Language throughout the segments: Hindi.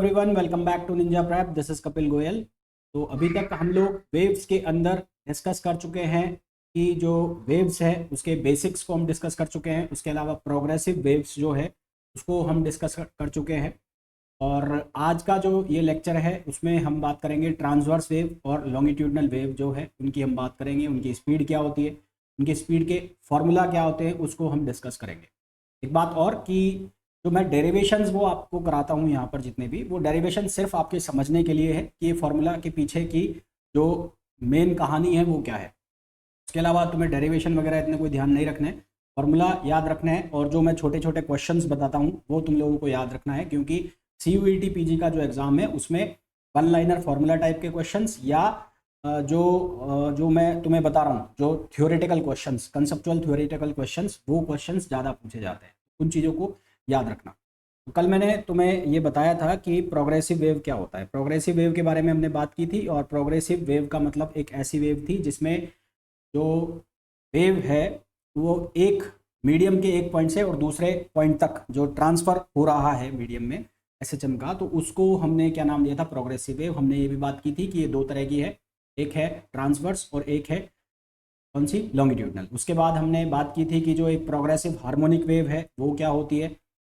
Everyone, welcome back to Ninja Prep. This is Kapil Goyal. तो अभी तक हम लोग वेव्स के अंदर डिस्कस कर चुके हैं कि जो वेव्स है उसके बेसिक्स को हम डिस्कस कर चुके हैं। उसके अलावा प्रोग्रेसिव वेव्स जो है उसको हम डिस्कस कर चुके हैं। और आज का जो ये लेक्चर है उसमें हम बात करेंगे ट्रांसवर्स वेव और लॉन्गिट्यूडनल वेव जो है उनकी हम बात करेंगे। उनकी स्पीड क्या होती है, उनकी स्पीड के फॉर्मूला क्या होते हैं, उसको हम डिस्कस करेंगे। एक बात और कि जो मैं डेरिवेशंस वो आपको कराता हूँ यहाँ पर, जितने भी वो डेरिवेशन सिर्फ आपके समझने के लिए है कि ये फॉर्मूला के पीछे की जो मेन कहानी है वो क्या है। उसके अलावा तुम्हें डेरिवेशन वगैरह इतने कोई ध्यान नहीं रखना है, फॉर्मूला याद रखना है। और जो मैं छोटे छोटे क्वेश्चंस बताता हूँ वो तुम लोगों को याद रखना है, क्योंकि CUET PG का जो एग्ज़ाम है उसमें वन लाइनर फार्मूला टाइप के क्वेश्चंस या जो मैं तुम्हें बता रहा हूँ, जो theoretical questions, conceptual theoretical questions, वो क्वेश्चंस ज़्यादा पूछे जाते हैं। उन चीज़ों को याद रखना। तो कल मैंने तुम्हें ये बताया था कि प्रोग्रेसिव वेव क्या होता है। प्रोग्रेसिव वेव के बारे में हमने बात की थी, और प्रोग्रेसिव वेव का मतलब एक ऐसी वेव थी जिसमें जो वेव है वो एक मीडियम के एक पॉइंट से और दूसरे पॉइंट तक जो ट्रांसफ़र हो रहा है मीडियम में SHM का, तो उसको हमने क्या नाम दिया था, प्रोग्रेसिव वेव। हमने ये भी बात की थी कि ये दो तरह की है, एक है ट्रांसवर्स और एक है कौन सी, लॉन्गिट्यूडनल। उसके बाद हमने बात की थी कि जो एक प्रोग्रेसिव हार्मोनिक वेव है वो क्या होती है।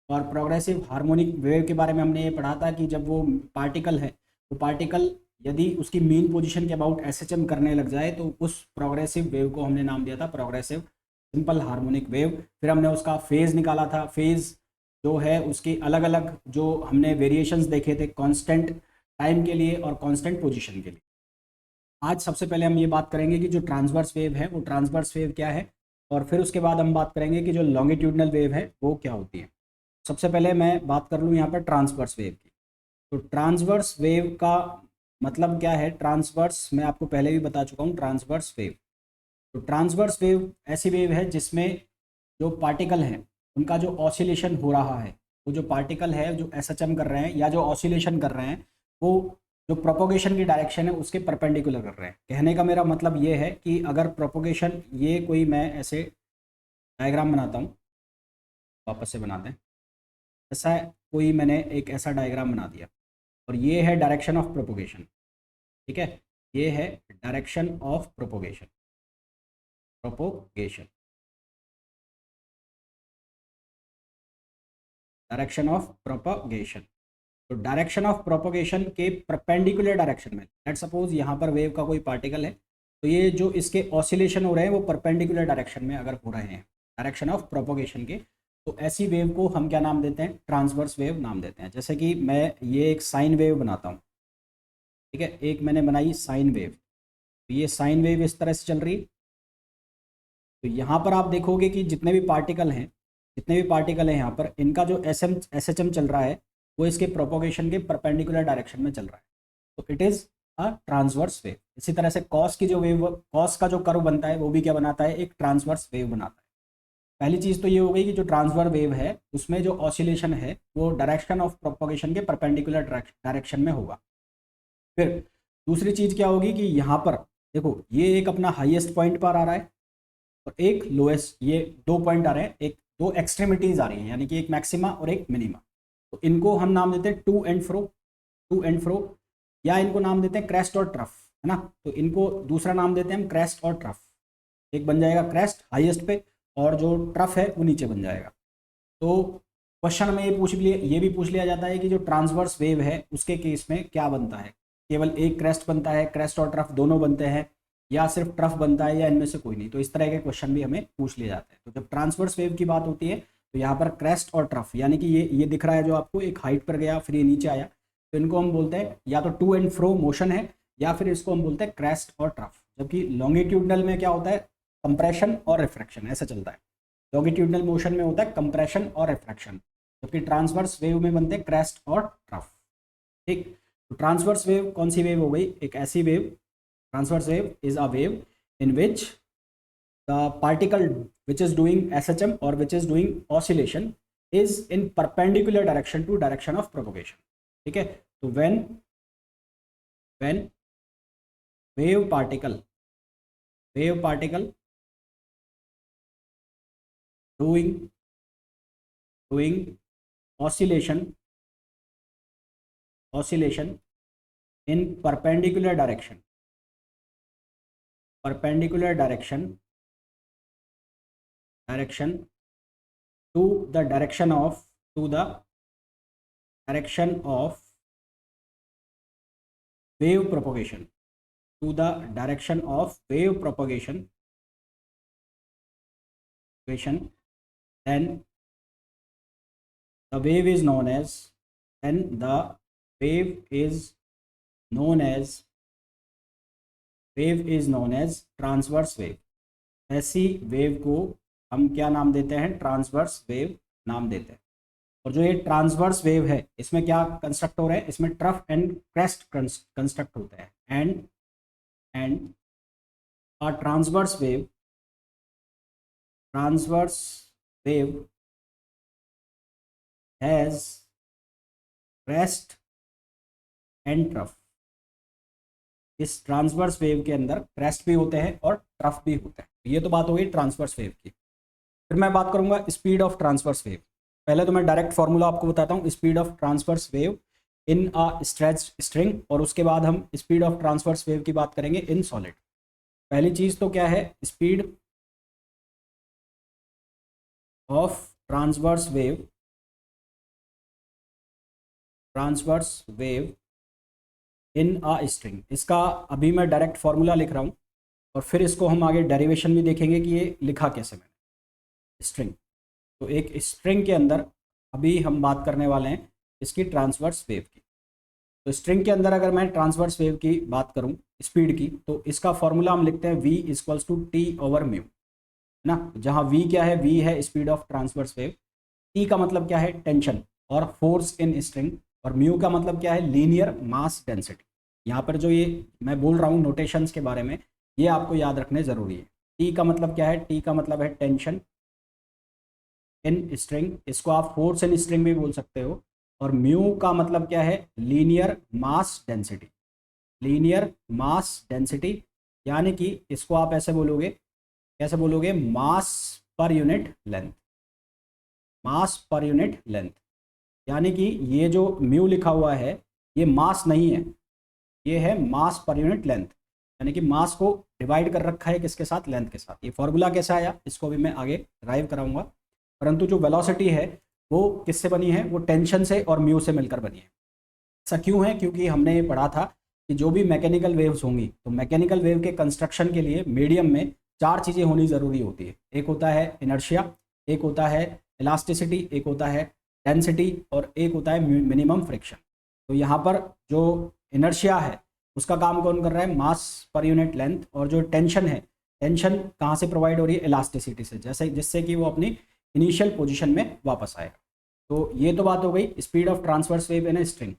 और प्रोग्रेसिव हार्मोनिक वेव के बारे में हमने ये पढ़ा था कि जब वो पार्टिकल है, वो पार्टिकल यदि उसकी मीन पोजीशन के अबाउट SHM करने लग जाए तो उस प्रोग्रेसिव वेव को हमने नाम दिया था प्रोग्रेसिव सिंपल हार्मोनिक वेव। फिर हमने उसका फेज़ निकाला था। फेज़ जो है उसके अलग अलग जो हमने वेरिएशंस देखे थे, कांस्टेंट टाइम के लिए और कांस्टेंट पोजीशन के लिए। आज सबसे पहले हम ये बात करेंगे कि जो ट्रांसवर्स वेव है वो ट्रांसवर्स वेव क्या है, और फिर उसके बाद हम बात करेंगे कि जो लॉन्गिट्यूडनल वेव है वो क्या होती है। सबसे पहले मैं बात कर लूँ यहाँ पर ट्रांसवर्स वेव की। तो ट्रांसवर्स वेव का मतलब क्या है। ट्रांसवर्स मैं आपको पहले भी बता चुका हूँ, ट्रांसवर्स वेव। तो ट्रांसवर्स वेव ऐसी वेव है जिसमें जो पार्टिकल हैं उनका जो ऑसिलेशन हो रहा है, वो जो पार्टिकल है जो SHM कर रहे हैं या जो ऑसिलेशन कर रहे हैं, वो जो प्रोपोगेशन की डायरेक्शन है उसके परपेंडिकुलर कर रहे हैं। कहने का मेरा मतलब ये है कि अगर प्रोपोगेशन, ये कोई मैं ऐसे डायग्राम बनाता हूँ, वापस से बनाते हैं। ऐसा कोई मैंने एक ऐसा डायग्राम बना दिया और ये है डायरेक्शन ऑफ प्रोपोगेशन। ठीक है, ये है direction of propagation. Propagation, direction of propagation. तो डायरेक्शन ऑफ प्रोपोगेशन के परपेंडिकुलर डायरेक्शन में, लेट्स सपोज यहाँ पर वेव का कोई पार्टिकल है, तो ये जो इसके ऑसिलेशन हो रहे हैं वो परपेंडिकुलर डायरेक्शन में अगर हो रहे हैं डायरेक्शन ऑफ प्रोपोगेशन के, तो ऐसी वेव को हम क्या नाम देते हैं, ट्रांसवर्स वेव नाम देते हैं। जैसे कि मैं ये एक साइन वेव बनाता हूँ। ठीक है, एक मैंने बनाई साइन वेव, तो ये साइन वेव इस तरह से चल रही। तो यहाँ पर आप देखोगे कि जितने भी पार्टिकल हैं यहाँ पर, इनका जो SHM चल रहा है वो इसके प्रोपोगेशन के परपेंडिकुलर डायरेक्शन में चल रहा है। तो it is a transverse wave. इसी तरह से कॉस की जो वेव, कॉस का जो कर्व बनता है वो भी क्या बनाता है, एक ट्रांसवर्स वेव बनाता है। पहली चीज़ तो ये हो गई कि जो ट्रांसवर्स वेव है उसमें जो ऑसिलेशन है वो डायरेक्शन ऑफ प्रोपोगेशन के परपेंडिकुलर डायरेक्शन में होगा। फिर दूसरी चीज़ क्या होगी कि यहाँ पर देखो, ये एक अपना हाईएस्ट पॉइंट पर आ रहा है और एक लोएस्ट, ये दो पॉइंट आ रहे हैं, एक दो एक्सट्रीमिटीज आ रही हैं, यानी कि एक मैक्सिमा और एक मिनिमा। तो इनको हम नाम देते हैं to and fro, to and fro, या इनको नाम देते हैं क्रेस्ट और ट्रफ, है ना। तो इनको दूसरा नाम देते हैं हम क्रेस्ट और ट्रफ। एक बन जाएगा क्रेस्ट हाईएस्ट पे, और जो ट्रफ है वो नीचे बन जाएगा। तो क्वेश्चन में ये भी पूछ लिया जाता है कि जो ट्रांसवर्स वेव है उसके केस में क्या बनता है, केवल एक क्रेस्ट बनता है, क्रेस्ट और ट्रफ दोनों बनते हैं, या सिर्फ ट्रफ बनता है, या इनमें से कोई नहीं। तो इस तरह के क्वेश्चन भी हमें पूछ लिए जाते हैं। तो जब ट्रांसवर्स वेव की बात होती है तो यहाँ पर क्रेस्ट और ट्रफ, यानी कि ये दिख रहा है जो आपको, एक हाइट पर गया फिर ये नीचे आया, तो इनको हम बोलते हैं या तो टू एंड फ्रो मोशन है, या फिर इसको हम बोलते हैं क्रेस्ट और ट्रफ। जबकि लॉन्गिट्यूडनल में क्या होता है, कंप्रेशन और रिफ्रैक्शन, ऐसा चलता है। लॉन्गिट्यूडनल मोशन में होता है कंप्रेशन और रिफ्रैक्शन, जबकि ट्रांसवर्स वेव में बनते हैं क्रेस्ट और ट्रफ। ठीक, तो ट्रांसवर्स वेव कौन सी वेव हो गई, एक ऐसी wave, transverse wave is a wave in which the particle which is doing SHM or which is doing oscillation is in perpendicular direction to direction of propagation. ठीक है, तो when wave particle doing oscillation oscillation in perpendicular direction to the direction of wave propagation, then the wave is known as transverse wave. ऐसी वेव को हम क्या नाम देते हैं? ट्रांसवर्स वेव नाम देते हैं। और जो ये ट्रांसवर्स वेव है इसमें क्या कंस्ट्रक्ट हो रहा है? इसमें ट्रफ एंड क्रेस्ट कंस्ट्रक्ट होता है। And a transverse wave has crest and trough. इस ट्रांसवर्स वेव के अंदर क्रेस्ट भी होते हैं और ट्रफ भी होता है। ये तो बात हो गई ट्रांसवर्स वेव की। फिर मैं बात करूंगा स्पीड ऑफ ट्रांसवर्स वेव। पहले तो मैं डायरेक्ट फॉर्मूला आपको बताता हूँ speed of transverse wave in a stretched string, और उसके बाद हम स्पीड ऑफ ट्रांसवर्स वेव की बात करेंगे इन सॉलिड। पहली चीज तो क्या है? Speed of transverse wave in a string. इसका अभी मैं डायरेक्ट फॉर्मूला लिख रहा हूँ और फिर इसको हम आगे डेरिवेशन भी देखेंगे कि ये लिखा कैसे मैंने। स्ट्रिंग, तो एक स्ट्रिंग के अंदर अभी हम बात करने वाले हैं इसकी ट्रांसवर्स वेव की। तो स्ट्रिंग के अंदर अगर मैं ट्रांसवर्स वेव की बात करूं स्पीड की, तो इसका फॉर्मूला हम लिखते हैं v equals to T over mu, है ना। जहां v क्या है? v है speed of transverse wave. t का मतलब क्या है? टेंशन और फोर्स इन स्ट्रिंग। और म्यू का मतलब क्या है? Linear mass density. यहाँ पर जो ये मैं बोल रहा हूँ नोटेशंस के बारे में, ये आपको याद रखने ज़रूरी है। टी का मतलब क्या है? टी का मतलब है टेंशन इन स्ट्रिंग, इसको आप फोर्स इन स्ट्रिंग भी बोल सकते हो। और म्यू का मतलब क्या है? लीनियर मास डेंसिटी, यानी कि इसको आप ऐसे बोलोगे, कैसे बोलोगे? मास पर यूनिट लेंथ। यानी कि ये जो म्यू लिखा हुआ है ये मास नहीं है, ये है मास पर यूनिट लेंथ। यानी कि मास को डिवाइड कर रखा है किसके साथ? लेंथ के साथ। ये फॉर्मूला कैसे आया इसको भी मैं आगे ड्राइव कराऊंगा। परंतु जो वेलोसिटी है वो किससे बनी है? वो टेंशन से और म्यू से मिलकर बनी है। ऐसा क्यों है? क्योंकि हमने ये पढ़ा था कि जो भी मैकेनिकल वेव्स होंगी, तो मैकेनिकल वेव के कंस्ट्रक्शन के लिए मीडियम में 4 चीज़ें होनी ज़रूरी होती है। एक होता है इनर्शिया, एक होता है इलास्टिसिटी, एक होता है डेंसिटी, और एक होता है मिनिमम फ्रिक्शन। तो यहाँ पर जो इनर्शिया है उसका काम कौन कर रहा है? मास पर यूनिट लेंथ। और जो टेंशन है, टेंशन कहाँ से प्रोवाइड हो रही है? इलास्टिसिटी से, जैसे जिससे कि वो अपनी इनिशियल पोजीशन में वापस आएगा। तो ये तो बात हो गई speed of transverse wave in a string.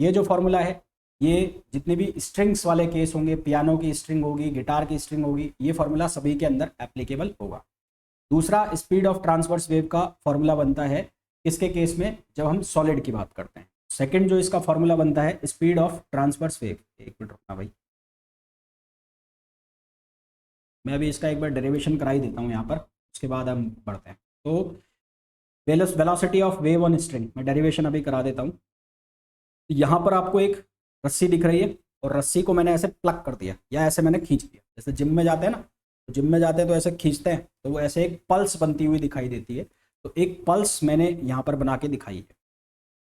ये जो फॉर्मूला है ये जितने भी स्ट्रिंग्स वाले केस होंगे, पियानो की स्ट्रिंग होगी, गिटार की स्ट्रिंग होगी, ये फॉर्मूला सभी के अंदर एप्लीकेबल होगा। दूसरा स्पीड ऑफ ट्रांसवर्स वेव का फॉर्मूला बनता है किसके केस में? जब हम सॉलिड की बात करते हैं। सेकंड जो इसका फॉर्मूला बनता है स्पीड ऑफ ट्रांसवर्स वेव, एक मिनट रुकना भाई, मैं अभी इसका एक बार डेरिवेशन करा ही देता हूँ यहाँ पर, उसके बाद हम बढ़ते हैं। तो velocity of wave on string, मैं डेरिवेशन अभी करा देता हूँ। यहाँ पर आपको एक रस्सी दिख रही है और रस्सी को मैंने ऐसे प्लग कर दिया या ऐसे मैंने खींच दिया। जैसे जिम में जाते हैं ना, तो जिम में जाते हैं तो ऐसे खींचते हैं तो वो ऐसे एक पल्स बनती हुई दिखाई देती है। तो एक पल्स मैंने यहाँ पर बना के दिखाई है।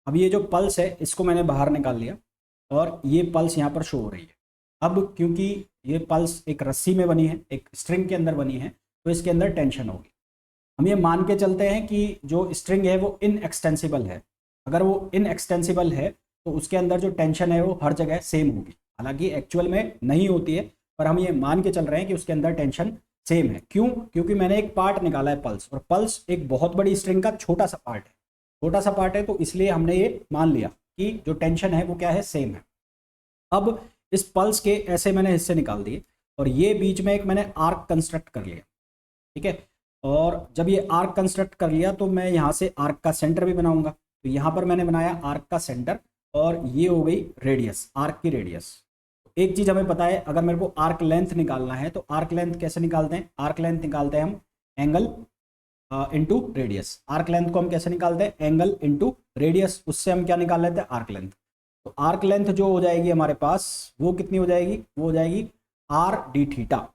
अब ये जो पल्स है इसको मैंने बाहर निकाल लिया और ये पल्स यहाँ पर शो हो रही है। अब क्योंकि ये पल्स एक रस्सी में बनी है, एक स्ट्रिंग के अंदर बनी है, तो इसके अंदर टेंशन होगी। हम ये मान के चलते हैं कि जो स्ट्रिंग है वो इनएक्सटेंसिबल है। अगर वो इनएक्सटेंसिबल है तो उसके अंदर जो टेंशन है वो हर जगह सेम होगी। हालांकि एक्चुअल में नहीं होती है, पर हम ये मान के चल रहे हैं कि उसके अंदर टेंशन सेम है। क्यों? क्योंकि मैंने एक पार्ट निकाला है पल्स, और पल्स एक बहुत बड़ी स्ट्रिंग का छोटा सा पार्ट है, तो इसलिए हमने ये मान लिया कि जो टेंशन है वो क्या है? सेम है। अब इस पल्स के ऐसे मैंने हिस्से निकाल दिए और ये बीच में एक मैंने आर्क कंस्ट्रक्ट कर लिया, ठीक है। और जब ये आर्क कंस्ट्रक्ट कर लिया तो मैं यहाँ से आर्क का सेंटर भी बनाऊंगा। तो यहाँ पर मैंने बनाया आर्क का सेंटर और ये हो गई रेडियस, आर्क की रेडियस। एक चीज़ हमें पता है, अगर मेरे को आर्क लेंथ निकालना है तो आर्क लेंथ कैसे निकालते हैं? आर्क लेंथ निकालते हैं हम angle into radius. Arc length को हम कैसे निकालते हैं? Angle into radius. उससे हम क्या निकाल लेते हैं? Arc length. तो आर्क लेंथ जो हो जाएगी हमारे पास वो कितनी हो जाएगी, वो हो जाएगी R D theta.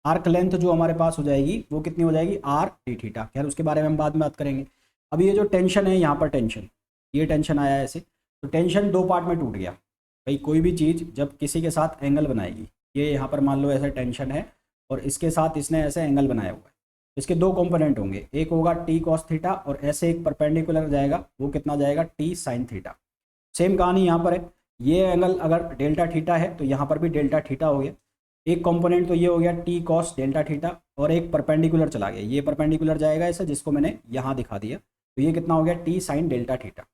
Arc length जो हमारे पास हो जाएगी वो कितनी हो जाएगी, आर डी थीटा। खैर उसके बारे में हम बाद में बात करेंगे। अब ये जो टेंशन है यहाँ पर, टेंशन, ये टेंशन आया है ऐसे, तो टेंशन दो पार्ट में टूट गया भाई। कोई भी चीज़ जब किसी के साथ एंगल बनाएगी, ये यहाँ पर मान लो ऐसा टेंशन है और इसके साथ इसने ऐसे एंगल बनाया हुआ है, इसके दो कंपोनेंट होंगे, एक होगा टी कॉस थीटा और ऐसे एक परपेंडिकुलर जाएगा, वो कितना जाएगा, टी साइन थीटा। सेम कहानी यहाँ पर है, ये एंगल अगर डेल्टा थीटा है तो यहाँ पर भी डेल्टा थीटा हो गया। एक कंपोनेंट तो ये हो गया टी कॉस डेल्टा थीटा और एक परपेंडिकुलर चला गया, ये परपेंडिकुलर जाएगा ऐसा, जिसको मैंने यहाँ दिखा दिया, तो ये कितना हो गया, T sine delta theta.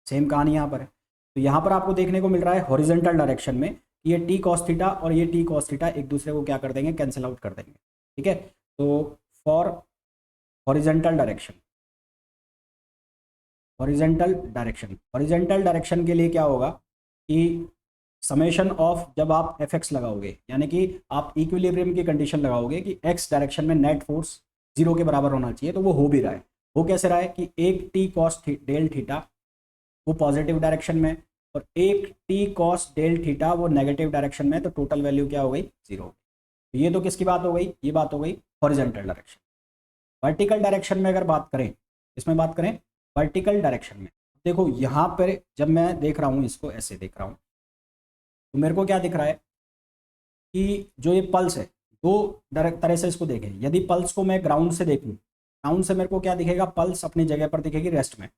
Same कहानी यहाँ पर है। तो यहाँ पर आपको देखने को मिल रहा है हॉरिजॉन्टल डायरेक्शन में ये टी कॉस थीटा और ये टी कॉस थीटा एक दूसरे को क्या कर देंगे, कैंसिल आउट कर देंगे। ठीक है, तो for horizontal direction, horizontal direction के लिए क्या होगा कि समेशन ऑफ, जब आप एफ एक्स लगाओगे यानी कि आप इक्विलिब्रियम की कंडीशन लगाओगे कि एक्स डायरेक्शन में नेट फोर्स जीरो के बराबर होना चाहिए, तो वो हो भी रहा है। वो कैसे रहा है कि एक टी कॉस डेल थीटा वो पॉजिटिव डायरेक्शन में और एक टी कॉस डेल थीटा वो नेगेटिव डायरेक्शन में, तो टोटल वैल्यू क्या हो गई, जीरो। तो ये तो किसकी बात हो गई, ये बात हो गई हॉरिजॉन्टल डायरेक्शन। वर्टिकल डायरेक्शन में अगर बात करें, इसमें बात करें वर्टिकल डायरेक्शन में, देखो यहाँ पर जब मैं देख रहा हूँ, इसको ऐसे देख रहा हूँ, तो मेरे को क्या दिख रहा है कि जो ये पल्स है, दो तरह से इसको देखें। यदि पल्स को मैं ग्राउंड से देखूं, ग्राउंड से मेरे को क्या दिखेगा, पल्स अपनी जगह पर दिखेगी रेस्ट में।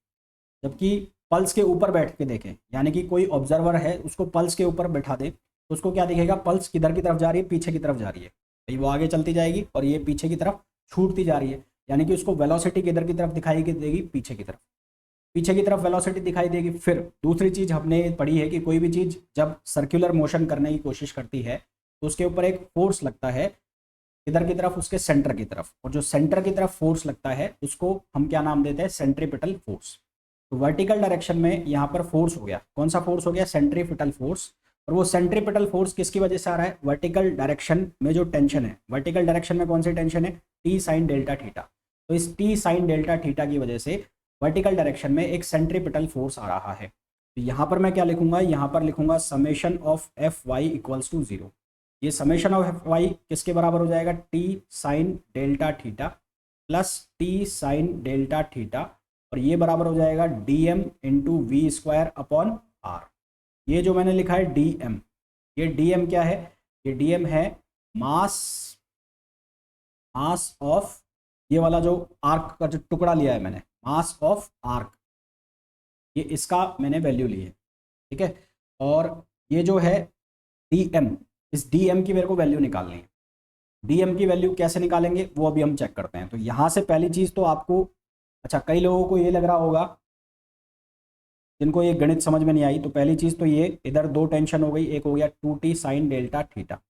जबकि पल्स के ऊपर बैठ के देखें, यानी कि कोई ऑब्जर्वर है उसको पल्स के ऊपर बैठा दे, तो उसको क्या दिखेगा, पल्स किधर की तरफ जा रही है, पीछे की तरफ जा रही है भाई, वो आगे चलती जाएगी और ये पीछे की तरफ छूटती जा रही है, यानी कि उसको वेलोसिटी किधर की तरफ दिखाई देगी, पीछे की तरफ, पीछे की तरफ वेलोसिटी दिखाई देगी। फिर दूसरी चीज़ हमने पढ़ी है कि कोई भी चीज़ जब सर्कुलर मोशन करने की कोशिश करती है तो उसके ऊपर एक फोर्स लगता है, किधर की तरफ, उसके सेंटर की तरफ, और जो सेंटर की तरफ फोर्स लगता है उसको हम क्या नाम देते हैं, सेंट्रीपिटल फोर्स। तो वर्टिकल डायरेक्शन में यहाँ पर फोर्स हो गया, कौन सा फोर्स हो गया, सेंट्रीपिटल फोर्स। और वो सेंट्रीपिटल फोर्स किसकी वजह से आ रहा है, वर्टिकल डायरेक्शन में जो टेंशन है, वर्टिकल डायरेक्शन में कौन सी टेंशन है, टी साइन डेल्टा थीटा। तो इस टी साइन डेल्टा थीटा की वजह से वर्टिकल डायरेक्शन में एक सेंट्रीपिटल फोर्स आ रहा है। तो यहाँ पर मैं क्या लिखूंगा, यहाँ पर लिखूंगा summation of F Y equals to zero. ये समेशन ऑफ एफ वाई किसके बराबर हो जाएगा, T sine delta theta plus T sine delta theta, और ये बराबर हो जाएगा D M into V square upon R. ये जो मैंने लिखा है डी एम, ये डी एम क्या है, ये डी एम है मास, मास ऑफ, ये वाला जो आर्क का जो टुकड़ा लिया है मैंने, मास ऑफ आर्क, ये इसका मैंने वैल्यू ली है। ठीक है, और ये जो है डी एम, इस डी एम की मेरे को वैल्यू निकालनी है। डी एम की वैल्यू कैसे निकालेंगे वो अभी हम चेक करते हैं। तो यहाँ से पहली चीज़ तो आपको, अच्छा कई लोगों को ये लग रहा होगा जिनको ये गणित समझ में नहीं आई, तो पहली चीज़ तो ये इधर दो टेंशन हो गई, एक हो गया two T sine delta theta.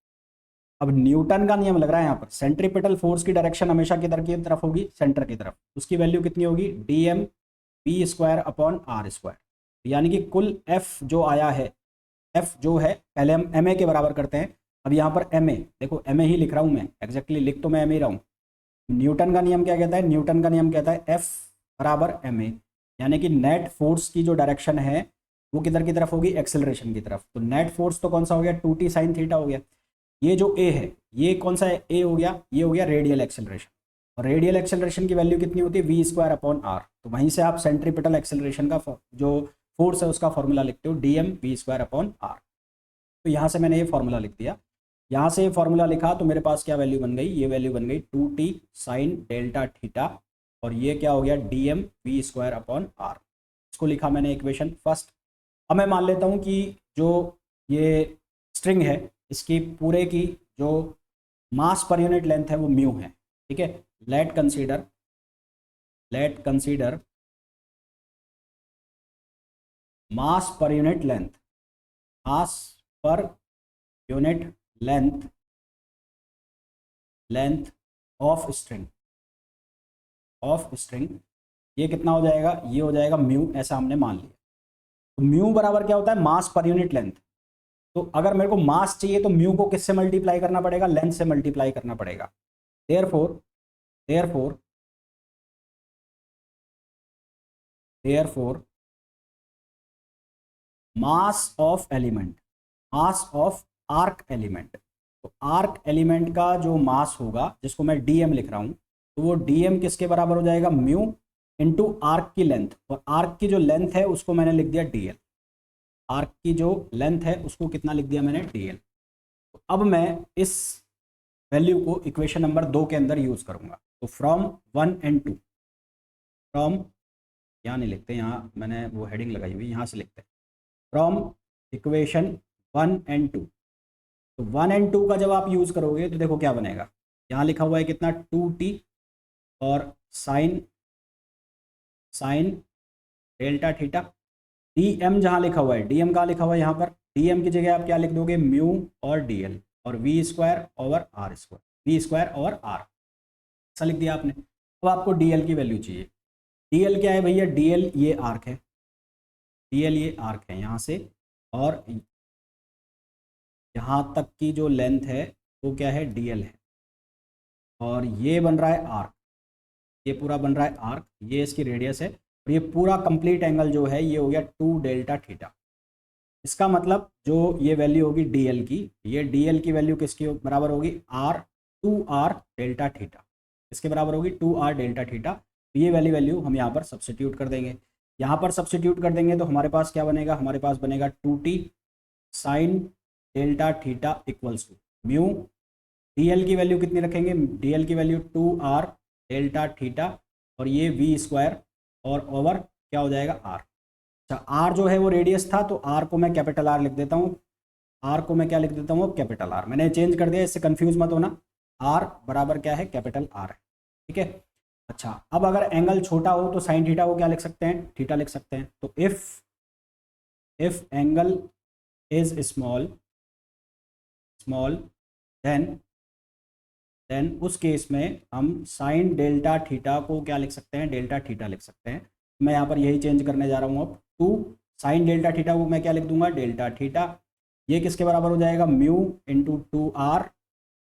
अब न्यूटन का नियम लग रहा है यहाँ पर, सेंट्रीपिटल फोर्स की डायरेक्शन हमेशा किधर की तरफ होगी, सेंटर की तरफ, उसकी वैल्यू कितनी होगी, D M P square upon R square. यानी कि कुल एफ जो आया है, एफ जो है, पहले हम एम ए के बराबर करते हैं। अब यहाँ पर एम ए, देखो एम ए ही लिख रहा हूँ मैं, एग्जैक्टली लिख तो मैं एम ए रहा हूँ। न्यूटन का नियम क्या कहता है, न्यूटन का नियम कहता है एफ बराबर एम ए, यानी कि नेट फोर्स की जो डायरेक्शन है वो किधर की तरफ होगी, एक्सेलरेशन की तरफ। तो नेट फोर्स तो कौन सा हो गया, टू टी साइन थीटा हो गया। ये जो ए है, ये कौन सा है, ए हो गया, ये हो गया रेडियल एक्सेलरेशन, और रेडियल एक्सेलरेशन की वैल्यू कितनी होती है, वी स्क्वायर अपॉन आर। तो वहीं से आप सेंट्रीपिटल एक्सेलरेशन का जो फोर्स है उसका फॉर्मूला लिखते हो, D M V square upon R. तो यहाँ से मैंने ये फॉर्मूला लिख दिया, यहाँ से ये फॉर्मूला लिखा तो मेरे पास क्या वैल्यू बन गई, ये वैल्यू बन गई two T sine delta theta, और ये क्या हो गया, D M V square upon R. इसको लिखा मैंने इक्वेशन फर्स्ट। अब मैं मान लेता हूँ कि जो ये स्ट्रिंग है इसकी पूरे की जो मास पर यूनिट लेंथ है वो म्यू है। ठीक है, late consider mass per unit length, mass per unit length of string, ये कितना हो जाएगा, ये हो जाएगा म्यू, ऐसा हमने मान लिया। तो म्यू बराबर क्या होता है, मास पर यूनिट लेंथ। तो अगर मेरे को मास चाहिए तो म्यू को किससे मल्टीप्लाई करना पड़ेगा, लेंथ से मल्टीप्लाई करना पड़ेगा। Therefore mass of element, mass of arc element. तो आर्क एलिमेंट का जो मास होगा, जिसको मैं डीएम लिख रहा हूँ, तो वो डीएम किसके बराबर हो जाएगा, म्यू इनटू आर्क की लेंथ, और आर्क की जो लेंथ है उसको मैंने लिख दिया डीएल। आर्क की जो लेंथ है उसको कितना लिख दिया मैंने, डीएल। तो अब मैं इस वैल्यू को इक्वेशन नंबर 2 के अंदर यूज करूंगा। तो फ्रॉम 1 एंड 2, फ्रॉम, यहाँ नहीं लिखते, यहाँ मैंने वो हेडिंग लगाई हुई, यहाँ से लिखते हैं फ्रॉम इक्वेशन 1 एंड 2। तो 1 एंड 2 का जब आप यूज करोगे तो देखो क्या बनेगा, यहाँ लिखा हुआ है कितना, 2t, और sine, sine delta theta. DM जहाँ लिखा हुआ है, डीएम कहाँ लिखा हुआ है, यहाँ पर डीएम की जगह आप क्या लिख दोगे, म्यू और डीएल, और V square over R square, V square over R, ऐसा लिख दिया आपने। अब आपको डीएल की वैल्यू चाहिए। डीएल क्या है भैया, डीएल ये आर्क है, डीएल ये आर्क है यहाँ से, और यहाँ तक की जो लेंथ है वो क्या है, डीएल है, और ये बन रहा है आर्क, ये पूरा बन रहा है आर्क, ये इसकी रेडियस है, और ये पूरा कंप्लीट एंगल जो है ये हो गया 2 डेल्टा थीटा। इसका मतलब जो ये वैल्यू होगी डीएल की, ये डीएल की वैल्यू किसके बराबर होगी, आर, 2r डेल्टा थीटा, इसके बराबर होगी 2r डेल्टा थीटा। ये वाली वैल्यू हम यहाँ पर सब्स्टिट्यूट कर देंगे। यहाँ पर सब्स्टिट्यूट कर देंगे तो हमारे पास क्या बनेगा, हमारे पास बनेगा 2t sine delta theta equals to mu, DL की वैल्यू कितनी रखेंगे, डीएल की वैल्यू 2r डेल्टा थीटा, और ये वी स्क्वायर, और ओवर क्या हो जाएगा, आर। अच्छा, आर जो है वो रेडियस था, तो आर को मैं कैपिटल आर लिख देता हूँ, आर को मैं क्या लिख देता हूँ, कैपिटल आर। मैंने चेंज कर दिया, इससे कंफ्यूज मत होना, आर बराबर क्या है, कैपिटल आर है, ठीक है। अच्छा, अब अगर एंगल छोटा हो तो साइन थीटा को क्या लिख सकते हैं, थीटा लिख सकते हैं। तो if angle is small, small, then उस केस में हम साइन डेल्टा थीटा को क्या लिख सकते हैं, डेल्टा थीटा लिख सकते हैं। मैं यहाँ पर यही चेंज करने जा रहा हूँ। अब 2 साइन डेल्टा थीटा को मैं क्या लिख दूंगा, डेल्टा थीटा। ये किसके बराबर हो जाएगा, म्यू इंटू 2r,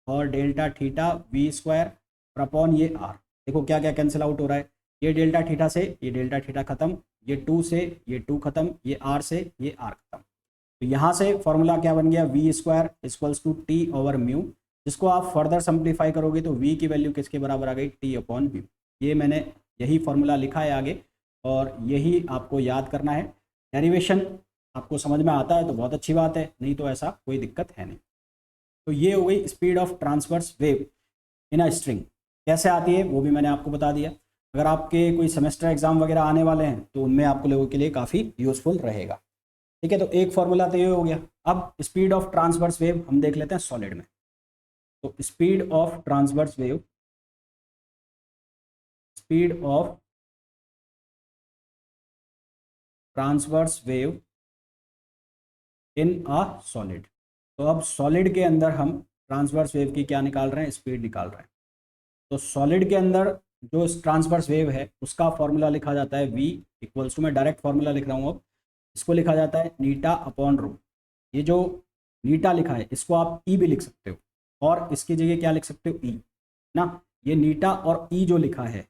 और डेल्टा थीटा वी स्क्वायर, और अपॉन ये आर। देखो क्या क्या कैंसिल आउट हो रहा है, ये डेल्टा थीटा से ये डेल्टा थीटा खत्म, ये 2 से ये 2 खत्म, ये आर से ये आर खत्म। तो यहाँ से फॉर्मूला क्या बन गया, V square equals to T over mu, जिसको आप फर्दर सिंप्लीफाई करोगे तो v की वैल्यू किसके बराबर आ गई, t अपॉन म्यू। ये मैंने यही फॉर्मूला लिखा है आगे, और यही आपको याद करना है। डेरिवेशन आपको समझ में आता है तो बहुत अच्छी बात है, नहीं तो ऐसा कोई दिक्कत है नहीं। तो ये हो गई speed of transverse wave in a string. कैसे आती है वो भी मैंने आपको बता दिया। अगर आपके कोई सेमेस्टर एग्जाम वगैरह आने वाले हैं तो उनमें आपको लोगों के लिए काफ़ी यूजफुल रहेगा, ठीक है। तो एक फॉर्मूला तो ये हो गया। अब स्पीड ऑफ ट्रांसवर्स वेव हम देख लेते हैं सॉलिड में। तो speed of transverse wave, speed of transverse wave in a solid. तो अब सॉलिड के अंदर हम ट्रांसवर्स वेव की क्या निकाल रहे हैं, स्पीड निकाल रहे हैं। तो सॉलिड के अंदर जो ट्रांसवर्स वेव है उसका फॉर्मूला लिखा जाता है v इक्वल्स टू, मैं डायरेक्ट फॉर्मूला लिख रहा हूँ अब, इसको लिखा जाता है नीटा अपॉन रो। ये जो नीटा लिखा है इसको आप ई भी लिख सकते हो, और इसकी जगह क्या लिख सकते हो, ई ना। ये नीटा और ई जो लिखा है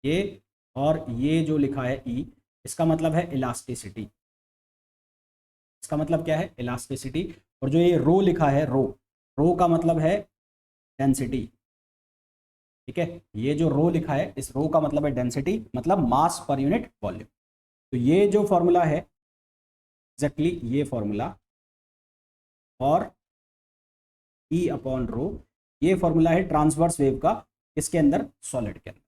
ये, और ये जो लिखा है ई, इसका मतलब है इलास्टिसिटी। इसका मतलब क्या है, इलास्टिसिटी। और जो ये रो लिखा है, रो का मतलब है डेंसिटी, ठीक है। ये जो रो लिखा है, इस रो का मतलब है डेंसिटी, मतलब मास पर यूनिट वॉल्यूम। तो ये जो फॉर्मूला है एग्जैक्टली ये फॉर्मूला, और ई अपॉन रो, ये फॉर्मूला है ट्रांसवर्स वेव का, इसके अंदर सॉलिड के अंदर,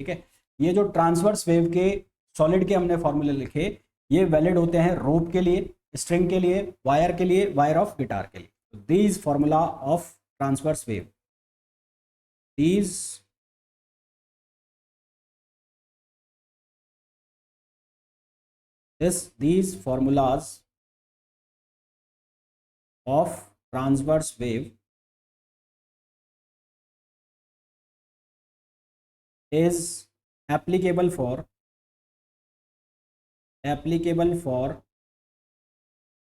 ठीक है। ये जो ट्रांसवर्स वेव के सॉलिड के हमने फॉर्मूले लिखे, ये वैलिड होते हैं रोप के लिए, स्ट्रिंग के लिए, वायर के लिए, वायर ऑफ गिटार के लिए। These formula of transverse wave, these formulas of transverse wave is applicable for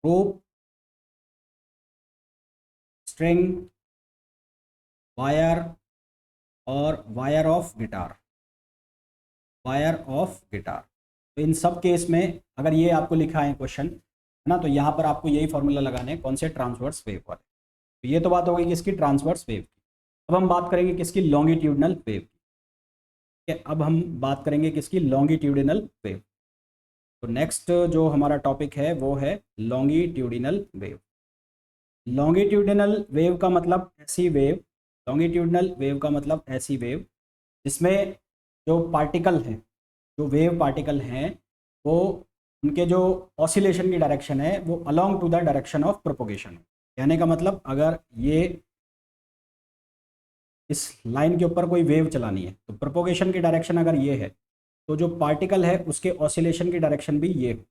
rope, string, wire और wire of guitar, wire of guitar. तो इन सब केस में अगर ये आपको लिखा है क्वेश्चन ना। तो यहाँ पर आपको यही फॉर्मूला लगाने हैं, कौन से, ट्रांसवर्स वेव वाले। तो ये तो बात हो गई किसकी, ट्रांसवर्स वेव की। अब हम बात करेंगे किसकी, लॉन्गिट्यूडनल वेव की। अब हम बात करेंगे किसकी, लॉन्गिट्यूडिनल वेव। तो नेक्स्ट जो हमारा टॉपिक है वो है लॉन्गिट्यूडिनल वेव। लॉन्गिट्यूडिनल वेव का मतलब ऐसी वेव, लॉन्गिट्यूडिनल वेव का मतलब ऐसी वेव जिसमें जो पार्टिकल हैं, जो वेव पार्टिकल हैं, वो उनके जो ऑसिलेशन की डायरेक्शन है वो along to the direction of propagation है। कहने का मतलब अगर ये इस लाइन के ऊपर कोई वेव चलानी है तो प्रोपोगेशन की डायरेक्शन अगर ये है तो जो पार्टिकल है उसके ऑसिलेशन की डायरेक्शन भी ये,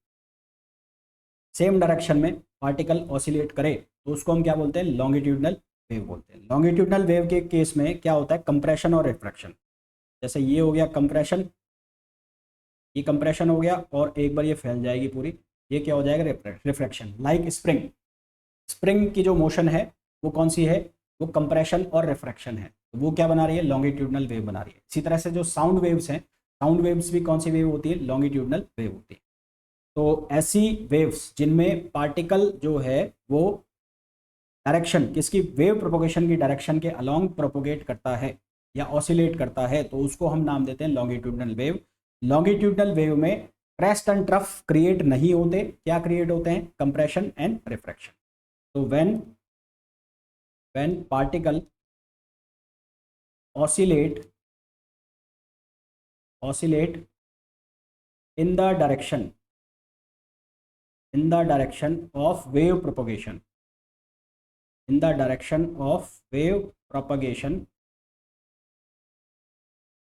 सेम डायरेक्शन में पार्टिकल ऑसिलेट करे तो उसको हम क्या बोलते हैं, लॉन्गिट्यूडनल वेव बोलते हैं। लॉन्गिट्यूडनल वेव के केस में क्या होता है, कंप्रेशन और रिफ्रैक्शन। जैसे ये हो गया कंप्रेशन, ये कंप्रेशन हो गया और एक बार ये फैल जाएगी पूरी, ये क्या हो जाएगा, रिफ्रैक्शन। लाइक स्प्रिंग, स्प्रिंग की जो मोशन है वो कौन सी है, वो कंप्रेशन और रिफ्रैक्शन है। तो वो क्या बना रही है, लॉन्गिट्यूडनल वेव बना रही है। इसी तरह से जो साउंड वेव्स हैं, साउंड वेव्स भी कौन सी वेव होती है, लॉन्गिट्यूडनल वेव होती है। तो ऐसी वेव्स जिनमें पार्टिकल जो है वो डायरेक्शन किसकी, वेव प्रोपोगेशन की डायरेक्शन के अलोंग प्रोपोगेट करता है या ऑसिलेट करता है, तो उसको हम नाम देते हैं लॉन्गिट्यूडनल वेव। लॉन्गिट्यूडनल वेव में क्रेस्ट एंड ट्रफ क्रिएट नहीं होते, क्या क्रिएट होते हैं, कंप्रेशन एंड रिफ्रैक्शन। तो when particle oscillate in the direction of wave propagation, in the direction of wave propagation,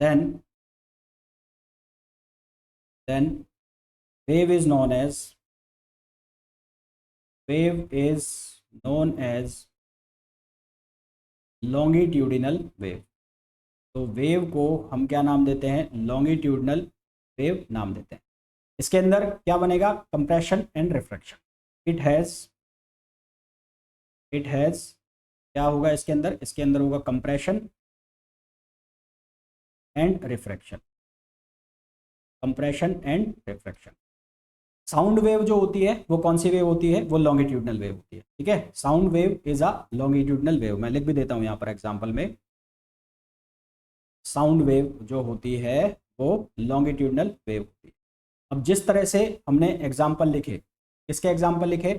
then wave is known as longitudinal wave। तो वेव को हम क्या नाम देते हैं, लॉन्गिट्यूडनल वेव नाम देते हैं। इसके अंदर क्या बनेगा, compression and refraction. It has क्या होगा इसके अंदर, इसके अंदर होगा compression and refraction, compression and refraction. Sound wave जो होती है वो कौन सी वेव होती है, वो लॉन्गिट्यूडनल वेव होती है। ठीक है, sound wave is a longitudinal wave. मैं लिख भी देता हूं यहां पर एग्जांपल में, साउंड वेव जो होती है वो लॉन्गिट्यूडनल वेव होती है। अब जिस तरह से हमने एग्जाम्पल लिखे, किसके एग्जाम्पल लिखे,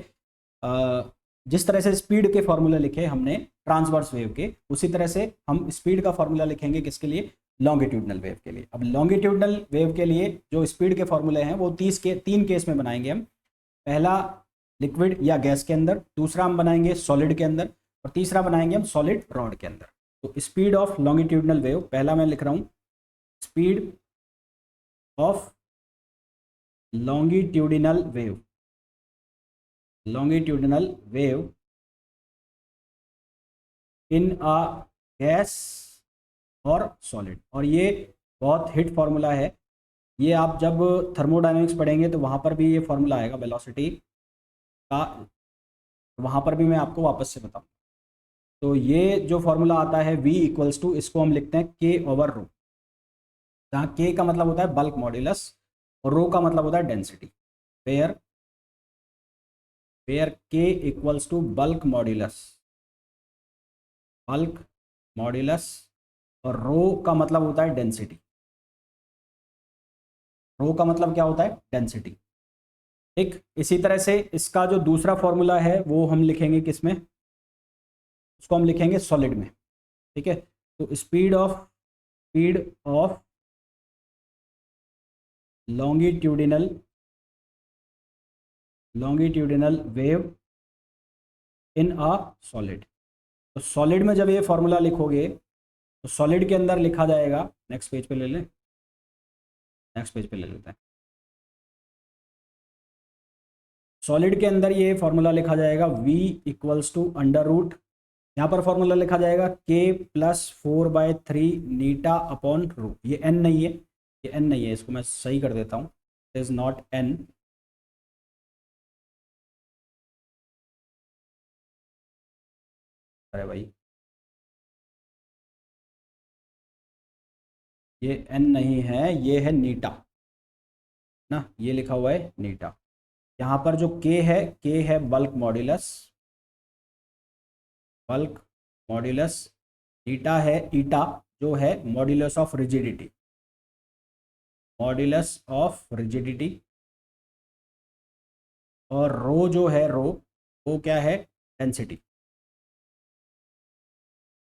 जिस तरह से स्पीड के फॉर्मूला लिखे हमने ट्रांसवर्स वेव के, उसी तरह से हम स्पीड का फॉर्मूला लिखेंगे किसके लिए, लॉन्गिट्यूडनल वेव के लिए। अब लॉन्गिट्यूडनल वेव के लिए जो स्पीड के फॉर्मूले हैं वो 3 केस में बनाएंगे हम। पहला लिक्विड या गैस के अंदर, दूसरा हम बनाएंगे सॉलिड के अंदर, और तीसरा बनाएंगे हम सॉलिड रॉड के अंदर। तो स्पीड ऑफ लॉन्गिट्यूडनल वेव, पहला मैं लिख रहा हूं, speed of longitudinal wave in a gas और सॉलिड। और ये बहुत हिट फॉर्मूला है, ये आप जब थर्मोडायनेमिक्स पढ़ेंगे तो वहाँ पर भी ये फॉर्मूला आएगा वेलोसिटी का, वहाँ पर भी मैं आपको वापस से बताऊँ। तो ये जो फॉर्मूला आता है V इक्वल्स टू, इसको हम लिखते हैं K ओवर रो, जहाँ K का मतलब होता है बल्क मॉड्यूलस और रो का मतलब होता है density. Where K equals to bulk modulus और रो का मतलब होता है डेंसिटी। रो का मतलब क्या होता है, डेंसिटी। ठीक, इसी तरह से इसका जो दूसरा फॉर्मूला है वो हम लिखेंगे किसमें, उसको हम लिखेंगे सॉलिड में। ठीक है, तो speed of longitudinal wave in a solid. तो सॉलिड में जब ये फॉर्मूला लिखोगे तो सॉलिड के अंदर लिखा जाएगा, नेक्स्ट पेज पे ले लें, नेक्स्ट पेज पे ले लेते हैं। सॉलिड के अंदर ये फॉर्मूला लिखा जाएगा V equals to under root, यहाँ पर फॉर्मूला लिखा जाएगा K प्लस 4/3 नीटा अपॉन रू। ये N नहीं है, ये N नहीं है, इसको मैं सही कर देता हूँ, इट इज नॉट N। अरे भाई, ये N नहीं है, ये है नीटा ना, ये लिखा हुआ है नीटा। यहाँ पर जो के है बल्क मॉड्यूलस, बल्क मॉड्यूलस। ईटा है, ईटा जो है modulus of rigidity, modulus of rigidity. और रो जो है रो, वो क्या है, डेंसिटी।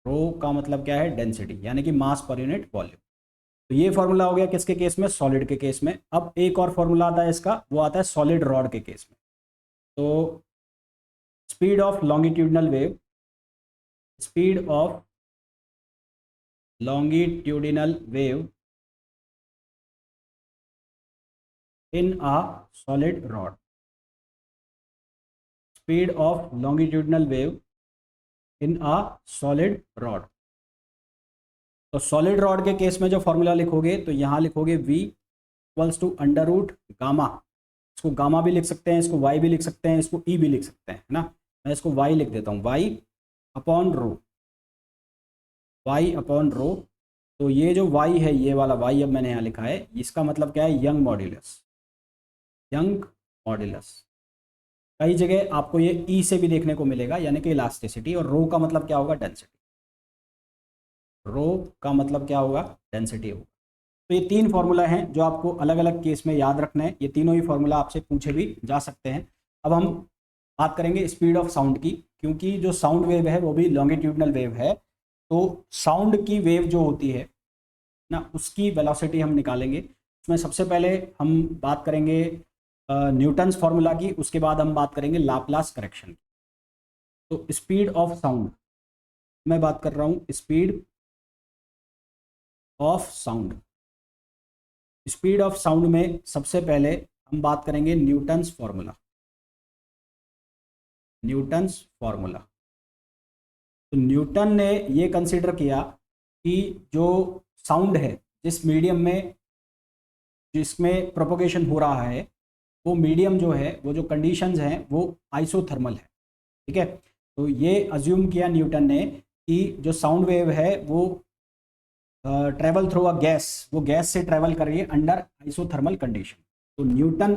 रो का मतलब क्या है, डेंसिटी, यानी कि मास पर यूनिट वॉल्यूम। तो ये फॉर्मूला हो गया किसके केस में, सॉलिड के केस में। अब एक और फॉर्मूला आता है इसका, वो आता है सॉलिड रॉड के केस में। तो speed of longitudinal wave, speed of longitudinal wave in a solid rod, speed of longitudinal wave in a solid rod। तो सॉलिड रॉड के केस में जो फॉर्मूला लिखोगे तो यहाँ लिखोगे v equals to under root gamma. इसको गामा भी लिख सकते हैं, इसको y भी लिख सकते हैं, इसको e भी लिख सकते हैं, है ना। मैं इसको y लिख देता हूँ, y upon rho, y upon rho. तो ये जो y है, ये वाला y अब मैंने यहाँ लिखा है, इसका मतलब क्या है, यंग मॉड्यूलस, यंग मॉड्यूलस। कई जगह आपको ये ई से भी देखने को मिलेगा, यानी कि इलास्टिसिटी। और रो का मतलब क्या होगा, डेंसिटी। रो का मतलब क्या होगा, डेंसिटी होगा। तो ये तीन फॉर्मूला हैं जो आपको अलग अलग केस में याद रखना है। ये तीनों ही फॉर्मूला आपसे पूछे भी जा सकते हैं। अब हम बात करेंगे स्पीड ऑफ साउंड की, क्योंकि जो साउंड वेव है वो भी लॉन्गिट्यूडनल वेव है। तो साउंड की वेव जो होती है ना, उसकी वेलोसिटी हम निकालेंगे। उसमें सबसे पहले हम बात करेंगे न्यूटन्स फार्मूला की, उसके बाद हम बात करेंगे लाप्लास करेक्शन की। तो स्पीड ऑफ साउंड, मैं बात कर रहा हूँ speed of sound. Speed of sound में सबसे पहले हम बात करेंगे न्यूटन्स फार्मूला, न्यूटन्स फार्मूला। तो न्यूटन ने ये कंसीडर किया कि जो साउंड है, जिस मीडियम में जिसमें प्रोपोगेशन हो रहा है, वो मीडियम जो है, वो जो कंडीशंस हैं वो आइसोथर्मल है, ठीक है। तो ये अज्यूम किया न्यूटन ने कि जो साउंड वेव है वो ट्रेवल थ्रू अ गैस, वो गैस से ट्रेवल कर रही है अंडर आइसोथर्मल कंडीशन। तो Newton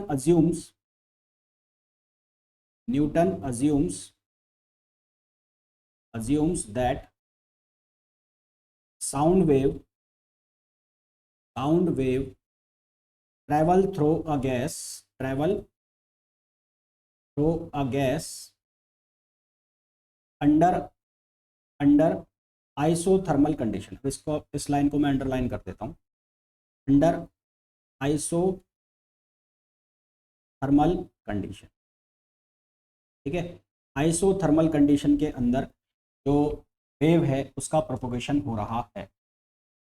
assumes that sound wave travel through a gas under isothermal condition. इसको, इस लाइन को मैं अंडरलाइन कर देता हूँ, अंडर आइसोथर्मल कंडीशन, ठीक है। आइसोथर्मल कंडीशन के अंदर जो वेव है उसका प्रोपोगेशन हो रहा है।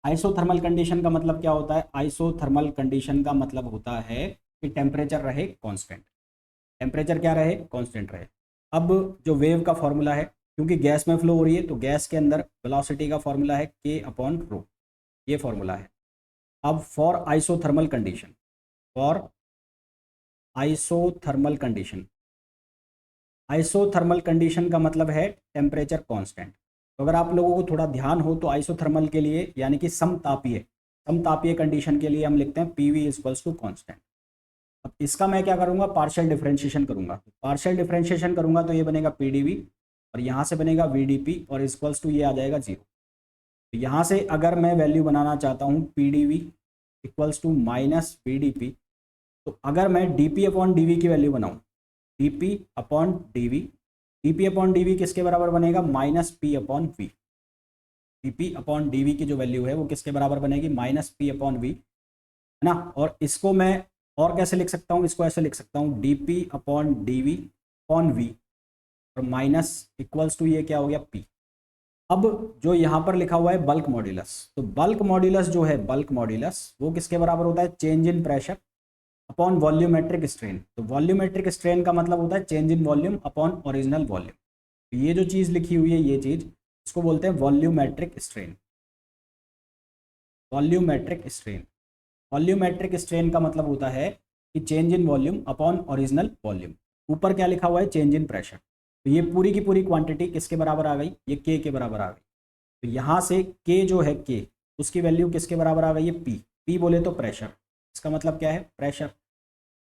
आइसोथर्मल कंडीशन का मतलब क्या होता है, आइसोथर्मल कंडीशन का मतलब होता है कि टेम्परेचर रहे कांस्टेंट, टेम्परेचर क्या रहे, कांस्टेंट रहे। अब जो वेव का फॉर्मूला है, क्योंकि गैस में फ्लो हो रही है तो गैस के अंदर वेलोसिटी का फॉर्मूला है k अपॉन रो, ये फॉर्मूला है। अब for isothermal condition, for isothermal condition, isothermal condition का मतलब है टेम्परेचर कांस्टेंट। तो अगर आप लोगों को थोड़ा ध्यान हो तो आइसोथर्मल के लिए, यानी कि समतापीय कंडीशन के लिए हम लिखते हैं PV इक्वल्स टू कांस्टेंट। अब इसका मैं क्या करूंगा, पार्शियल डिफरेंशिएशन करूंगा। पार्शियल डिफरेंशिएशन करूंगा तो ये बनेगा PdV, और यहाँ से बनेगा VdP, और इक्वल्स टू ये आ जाएगा 0। तो यहाँ से अगर मैं वैल्यू बनाना चाहता हूँ PdV equals to minus VdP, तो अगर मैं dP अपॉन dV की वैल्यू बनाऊँ, dP अपॉन dV किसके बराबर बनेगा, minus P upon V। dP upon dV की जो वैल्यू है वो किसके बराबर बनेगी, माइनस P अपॉन V, है ना। और इसको मैं और कैसे लिख सकता हूँ, इसको ऐसे लिख सकता हूँ, dP upon dV upon V, और माइनस इक्वल्स टू ये क्या हो गया, P। अब जो यहाँ पर लिखा हुआ है बल्क मॉड्यूलस, तो बल्क मॉड्यूलस जो है, बल्क मॉड्यूलस वो किसके बराबर होता है, change in pressure upon volumetric strain. तो वॉल्यूमेट्रिक स्ट्रेन का मतलब होता है change in volume upon original volume. तो ये जो चीज़ लिखी हुई है, ये चीज़, इसको बोलते हैं volumetric strain. Volumetric strain, volumetric strain का मतलब होता है कि change in volume upon original volume. ऊपर क्या लिखा हुआ है, चेंज इन प्रेशर। तो ये पूरी की पूरी क्वांटिटी किसके बराबर आ गई, ये के बराबर आ गई। तो यहाँ से के जो है, के उसकी वैल्यू किसके बराबर आ गई है, P बोले तो प्रेशर। इसका मतलब क्या है, प्रेशर।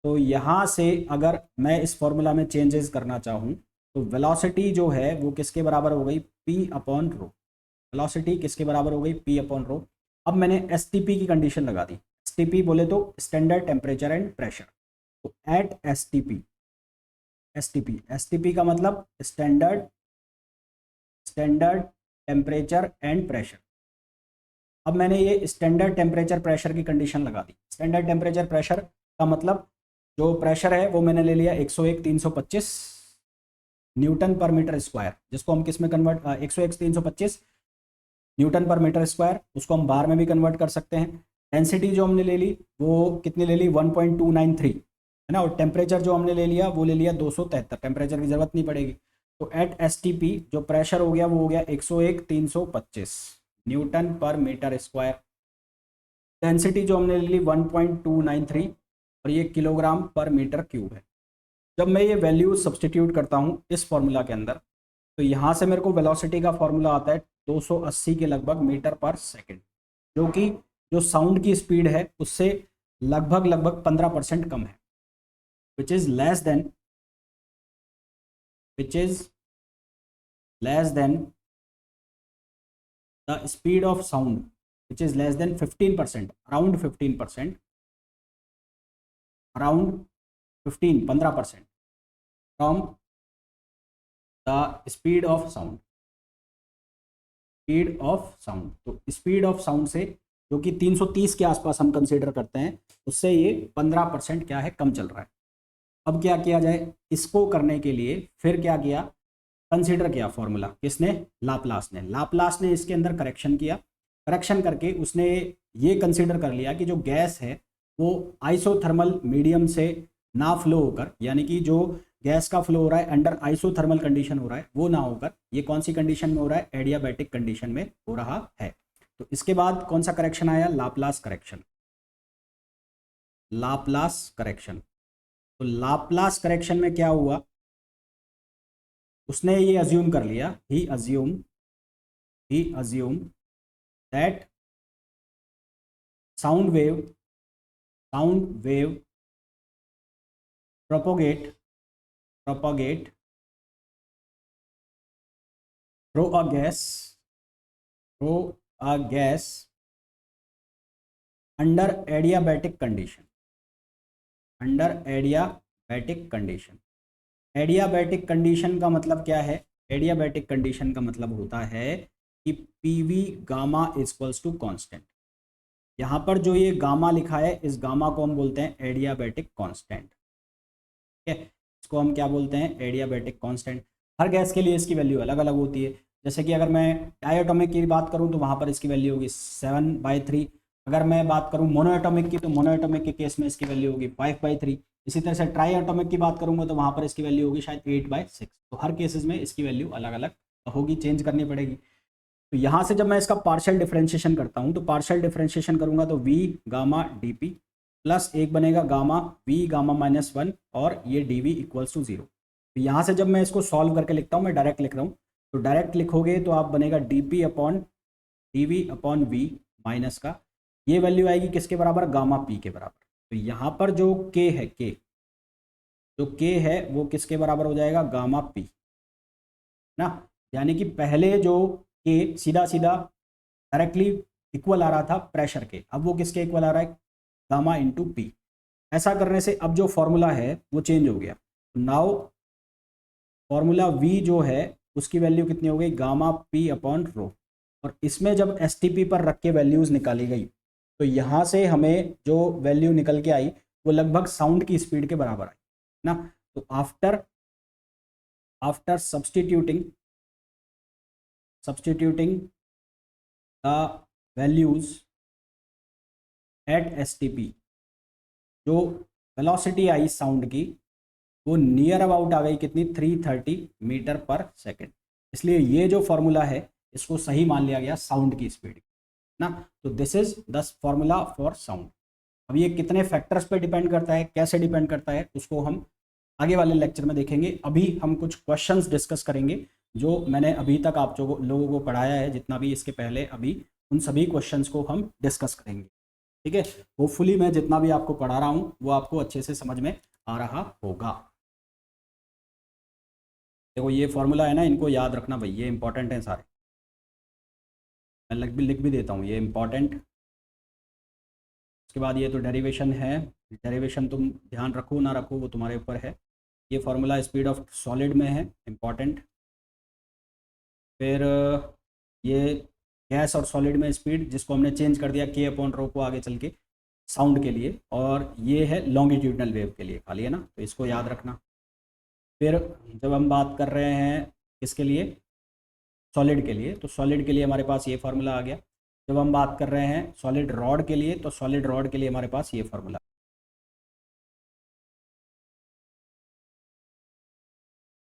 तो यहाँ से अगर मैं इस फॉर्मूला में चेंजेस करना चाहूँ तो वेलोसिटी जो है वो किसके बराबर हो गई, P अपॉन रो। वेलोसिटी किसके बराबर हो गई, P अपॉन रो। अब मैंने एसटीपी की कंडीशन लगा दी। एसटीपी बोले तो स्टैंडर्ड टेम्परेचर एंड प्रेशर। तो एट एसटीपी, एसटीपी का मतलब स्टैंडर्ड टेम्परेचर एंड प्रेशर। अब मैंने ये स्टैंडर्ड टेम्परेचर प्रेशर की कंडीशन लगा दी। स्टैंडर्ड टेम्परेचर प्रेशर का मतलब जो प्रेशर है वो मैंने ले लिया 101,325 न्यूटन पर मीटर स्क्वायर, जिसको हम किस में कन्वर्ट, 101,325 न्यूटन पर मीटर स्क्वायर, उसको हम बार में भी कन्वर्ट कर सकते हैं। डेंसिटी जो हमने ले ली वो कितनी ले ली, 1.293 है ना। और टेम्परेचर जो हमने ले लिया वो ले लिया 273, टेम्परेचर की जरूरत नहीं पड़ेगी। तो एट एसटीपी जो प्रेशर हो गया वो हो गया 101,325 न्यूटन पर मीटर स्क्वायर। डेंसिटी जो हमने ले ली 1.293 और ये किलोग्राम पर मीटर क्यूब है। जब मैं ये वैल्यू सब्सटीट्यूट करता हूँ इस फॉर्मूला के अंदर तो यहाँ से मेरे को वेलोसिटी का फॉर्मूला आता है 280 के लगभग मीटर पर सेकंड, जो कि जो साउंड की स्पीड है उससे लगभग 15% कम है, which is less than the speed of sound, which is less than 15%, around 15%, around 15% from the speed of sound. तो स्पीड ऑफ साउंड से जो कि 330 के आसपास हम कंसीडर करते हैं, उससे ये 15% क्या है, कम चल रहा है। अब क्या किया जाए, इसको करने के लिए फिर क्या किया, कंसीडर किया फॉर्मूला किसने, लाप्लास ने इसके अंदर करेक्शन किया। करेक्शन करके उसने ये कंसीडर कर लिया कि जो गैस है वो आइसोथर्मल मीडियम से ना फ्लो होकर, यानी कि जो गैस का फ्लो हो रहा है अंडर आइसोथर्मल कंडीशन हो रहा है, वो ना होकर ये कौन सी कंडीशन में हो रहा है, एडियाबैटिक कंडीशन में हो रहा है। तो इसके बाद कौन सा करेक्शन आया, लाप्लास करेक्शन। तो लाप्लास करेक्शन में क्या हुआ, उसने ये अज्यूम कर लिया, he assume that sound wave propagate through a gas under adiabatic condition। Adiabatic condition का मतलब क्या है, एडियाबैटिक कंडीशन का मतलब होता है कि PV gamma equals to constant. यहाँ पर जो ये गामा लिखा है, इस गामा को हम बोलते हैं एडियाबैटिक कांस्टेंट। ठीक है, इसको हम क्या बोलते हैं, एडियाबैटिक कांस्टेंट। हर गैस के लिए इसकी वैल्यू अलग अलग होती है। जैसे कि अगर मैं डायटोमिक की बात करूं तो वहाँ पर इसकी वैल्यू होगी 7/3। अगर मैं बात करूं मोनोएटोमिक की तो मोनोएटोमिक के केस में इसकी वैल्यू होगी 5/3। इसी तरह से ट्राई एटोमिक की बात करूंगा तो वहाँ पर इसकी वैल्यू होगी शायद 8/6। तो हर केसेस में इसकी वैल्यू अलग अलग होगी, चेंज करनी पड़ेगी। तो यहाँ से जब मैं इसका पार्शियल डिफरेंशिएशन करता हूँ तो पार्शियल डिफरेंशिएशन करूंगा तो V gamma D P plus एक बनेगा गामा वी गामा -1 और ये डी वी इक्वल्स टू 0। तो यहाँ से जब मैं इसको सॉल्व करके लिखता हूँ, मैं डायरेक्ट लिख रहा हूँ, तो डायरेक्ट लिखोगे तो आप बनेगा D P upon D V upon V minus का ये वैल्यू आएगी किसके बराबर, गामा पी के बराबर। तो यहाँ पर जो के है, जो के है वो किसके बराबर हो जाएगा, गामा पी ना। यानी कि पहले जो के सीधा डायरेक्टली इक्वल आ रहा था प्रेशर के, अब वो किसके इक्वल आ रहा है, गामा इंटू पी। ऐसा करने से अब जो फॉर्मूला है वो चेंज हो गया। नाउ फॉर्मूला वी जो है उसकी वैल्यू कितनी हो गई, गामा पी अपॉन रो। और इसमें जब एस टी पी पर रख के वैल्यूज़ निकाली गई तो यहाँ से हमें जो वैल्यू निकल के आई वो लगभग साउंड की स्पीड के बराबर आई ना। तो after substituting the values at S T P, जो वेलोसिटी आई साउंड की वो नियर अबाउट आ गई कितनी, 330 मीटर पर सेकेंड। इसलिए ये जो फॉर्मूला है इसको सही मान लिया गया साउंड की स्पीड ना। तो this is the formula for sound. अब ये कितने फैक्टर्स पे डिपेंड करता है, कैसे डिपेंड करता है, उसको हम आगे वाले लेक्चर में देखेंगे। अभी हम कुछ क्वेश्चंस डिस्कस करेंगे जो मैंने अभी तक आप लोगों को पढ़ाया है, जितना भी इसके पहले, अभी उन सभी क्वेश्चंस को हम डिस्कस करेंगे। ठीक है, होपफुली मैं जितना भी आपको पढ़ा रहा हूँ वो आपको अच्छे से समझ में आ रहा होगा। देखो ये फॉर्मूला है ना, इनको याद रखना भाई, ये इंपॉर्टेंट है सारे, मैं लिख भी देता हूँ, ये इंपॉर्टेंट। उसके बाद ये तो डेरिवेशन है, डेरिवेशन तुम ध्यान रखो ना रखो वो तुम्हारे ऊपर है। ये फार्मूला स्पीड ऑफ सॉलिड में है, इंपॉर्टेंट। फिर ये गैस और सॉलिड में स्पीड, जिसको हमने चेंज कर दिया के अपॉन रो को आगे चल के साउंड के लिए, और ये है लॉन्गिट्यूडनल वेव के लिए खाली, है ना, तो इसको याद रखना। फिर जब हम बात कर रहे हैं किसके लिए, सॉलिड के लिए, तो सॉलिड के लिए हमारे पास ये फार्मूला आ गया। जब हम बात कर रहे हैं सॉलिड रॉड के लिए, तो सॉलिड रॉड के लिए हमारे पास ये फार्मूला